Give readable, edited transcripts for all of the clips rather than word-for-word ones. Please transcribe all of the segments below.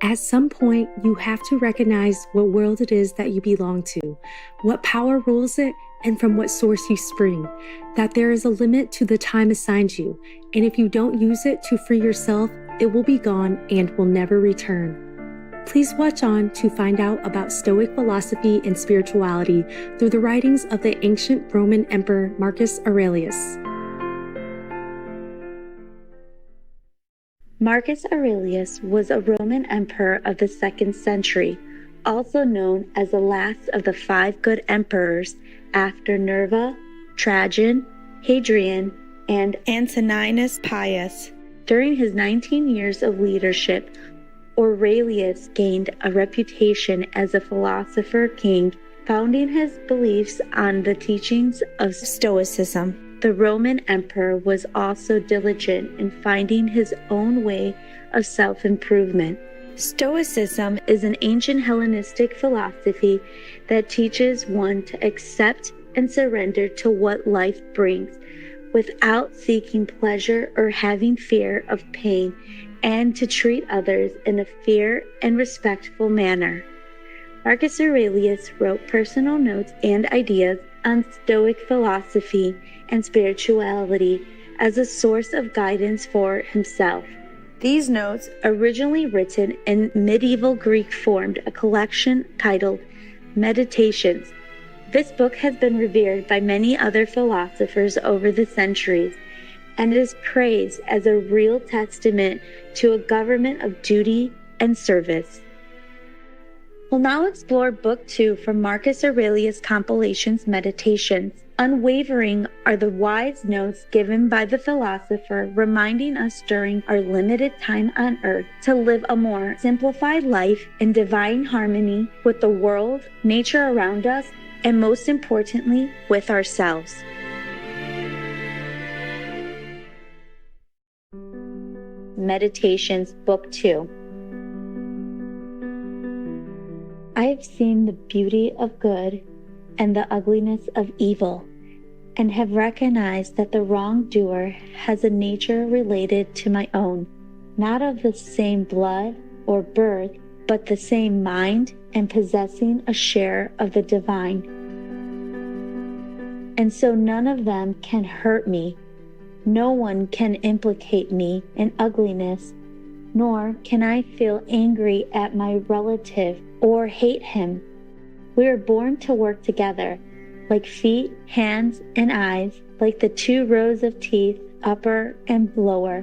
At some point, you have to recognize what world it is that you belong to, what power rules it, and from what source you spring, that there is a limit to the time assigned you, and if you don't use it to free yourself, it will be gone and will never return. Please watch on to find out about Stoic philosophy and spirituality through the writings of the ancient Roman Emperor Marcus Aurelius. Marcus Aurelius was a Roman emperor of the 2nd century, also known as the last of the 5 good emperors after Nerva, Trajan, Hadrian, and Antoninus Pius. During his 19 years of leadership, Aurelius gained a reputation as a philosopher king, founding his beliefs on the teachings of Stoicism. The Roman emperor was also diligent in finding his own way of self-improvement. Stoicism is an ancient Hellenistic philosophy that teaches one to accept and surrender to what life brings without seeking pleasure or having fear of pain, and to treat others in a fair and respectful manner. Marcus Aurelius wrote personal notes and ideas on Stoic philosophy and spirituality as a source of guidance for himself. These notes, originally written in medieval Greek, formed a collection titled Meditations. This book has been revered by many other philosophers over the centuries, and it is praised as a real testament to a government of duty and service. We'll now explore Book 2 from Marcus Aurelius' compilations Meditations. Unwavering are the wise notes given by the philosopher, reminding us during our limited time on earth to live a more simplified life in divine harmony with the world, nature around us, and most importantly, with ourselves. Meditations, Book 2. I have seen the beauty of good and the ugliness of evil, and have recognized that the wrongdoer has a nature related to my own, not of the same blood or birth, but the same mind and possessing a share of the divine. And so none of them can hurt me. No one can implicate me in ugliness, nor can I feel angry at my relative or hate him. We are born to work together, like feet, hands, and eyes, like the 2 rows of teeth, upper and lower.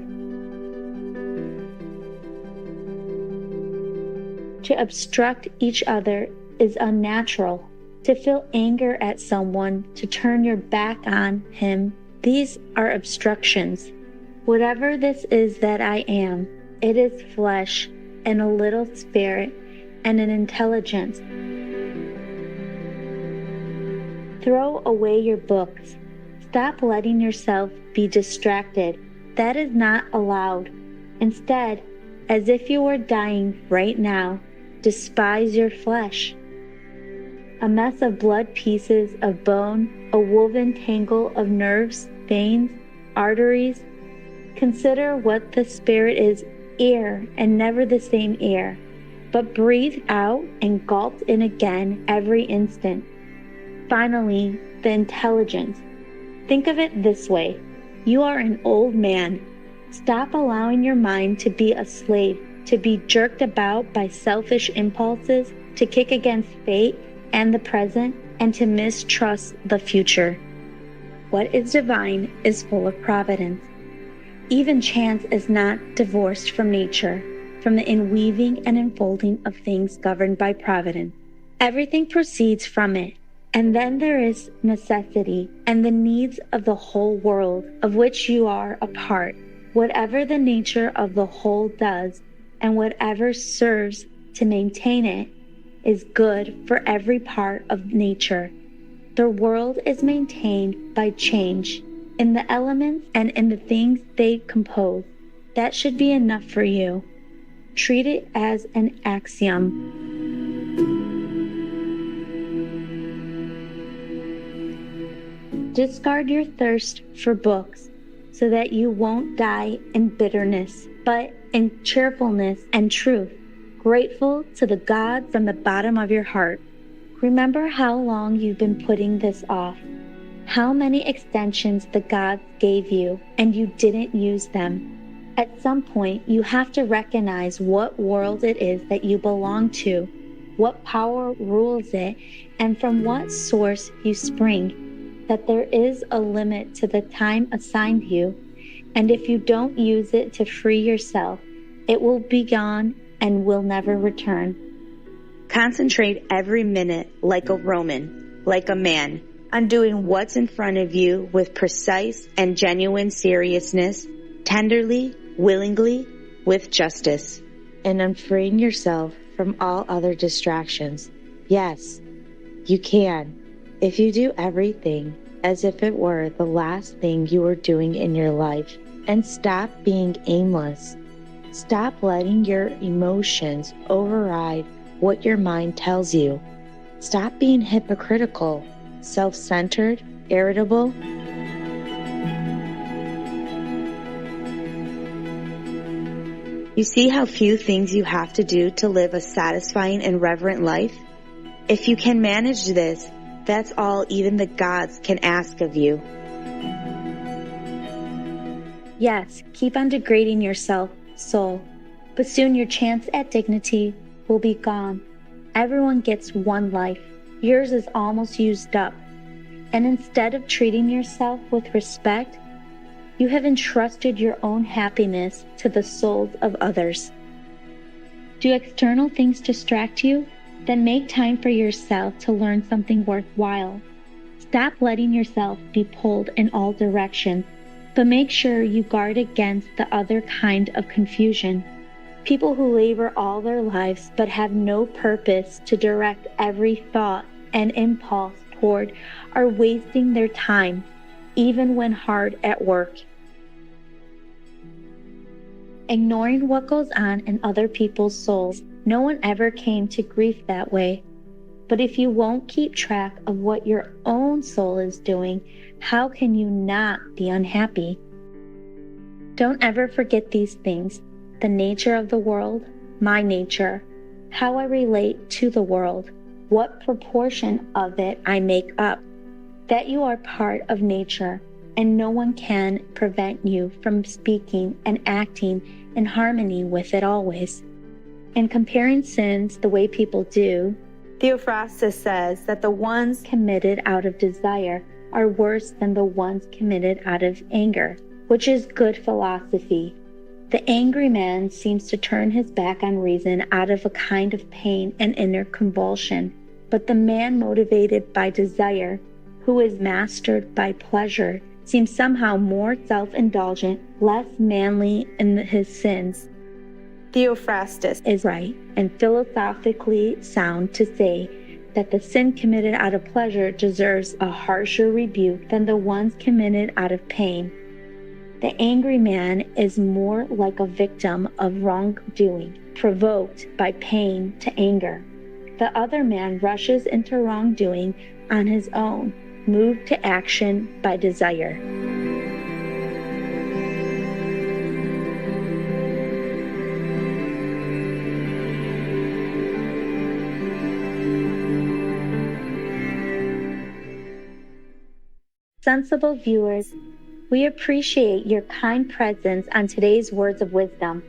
To obstruct each other is unnatural. To feel anger at someone, to turn your back on him, these are obstructions. Whatever this is that I am, it is flesh and a little spirit and an intelligence. Throw away your books. Stop letting yourself be distracted. That is not allowed. Instead, as if you were dying right now, despise your flesh. A mess of blood, pieces of bone, a woven tangle of nerves, veins, arteries. Consider what the spirit is, air, and never the same air, but breathe out and gulped in again every instant. Finally, the intelligence. Think of it this way. You are an old man. Stop allowing your mind to be a slave, to be jerked about by selfish impulses, to kick against fate and the present, and to mistrust the future. What is divine is full of providence. Even chance is not divorced from nature, from the inweaving and enfolding of things governed by providence. Everything proceeds from it. And then there is necessity and the needs of the whole world, of which you are a part. Whatever the nature of the whole does, and whatever serves to maintain it, is good for every part of nature. The world is maintained by change in the elements and in the things they compose. That should be enough for you. Treat it as an axiom. Discard your thirst for books so that you won't die in bitterness, but in cheerfulness and truth. grateful to the God from the bottom of your heart. Remember how long you've been putting this off, how many extensions the gods gave you and you didn't use them. At some point, you have to recognize what world it is that you belong to, what power rules it, and from what source you spring, that there is a limit to the time assigned you, and if you don't use it to free yourself, it will be gone and will never return. Concentrate every minute like a Roman, like a man, on doing what's in front of you with precise and genuine seriousness, tenderly, willingly, with justice, and on freeing yourself from all other distractions. Yes, you can, if you do everything as if it were the last thing you were doing in your life, and stop being aimless. Stop letting your emotions override what your mind tells you. Stop being hypocritical, self-centered, irritable. You see how few things you have to do to live a satisfying and reverent life? If you can manage this, that's all even the gods can ask of you. Yes, keep on degrading yourself, soul, but soon your chance at dignity will be gone. Everyone gets one life. Yours is almost used up. And instead of treating yourself with respect, you have entrusted your own happiness to the souls of others. Do external things distract you? Then make time for yourself to learn something worthwhile. Stop letting yourself be pulled in all directions, but make sure you guard against the other kind of confusion. People who labor all their lives but have no purpose to direct every thought and impulse toward are wasting their time, even when hard at work. Ignoring what goes on in other people's souls, no one ever came to grief that way. But if you won't keep track of what your own soul is doing, how can you not be unhappy? Don't ever forget these things: the nature of the world, my nature, how I relate to the world, what proportion of it I make up, that you are part of nature, and no one can prevent you from speaking and acting in harmony with it always. In comparing sins the way people do, Theophrastus says that the ones committed out of desire are worse than the ones committed out of anger, which is good philosophy. The angry man seems to turn his back on reason out of a kind of pain and inner convulsion, but the man motivated by desire, who is mastered by pleasure, seems somehow more self-indulgent, less manly in his sins. Theophrastus is right and philosophically sound to say that the sin committed out of pleasure deserves a harsher rebuke than the ones committed out of pain. The angry man is more like a victim of wrongdoing, provoked by pain to anger. The other man rushes into wrongdoing on his own, moved to action by desire. Sensible viewers, we appreciate your kind presence on today's Words of Wisdom.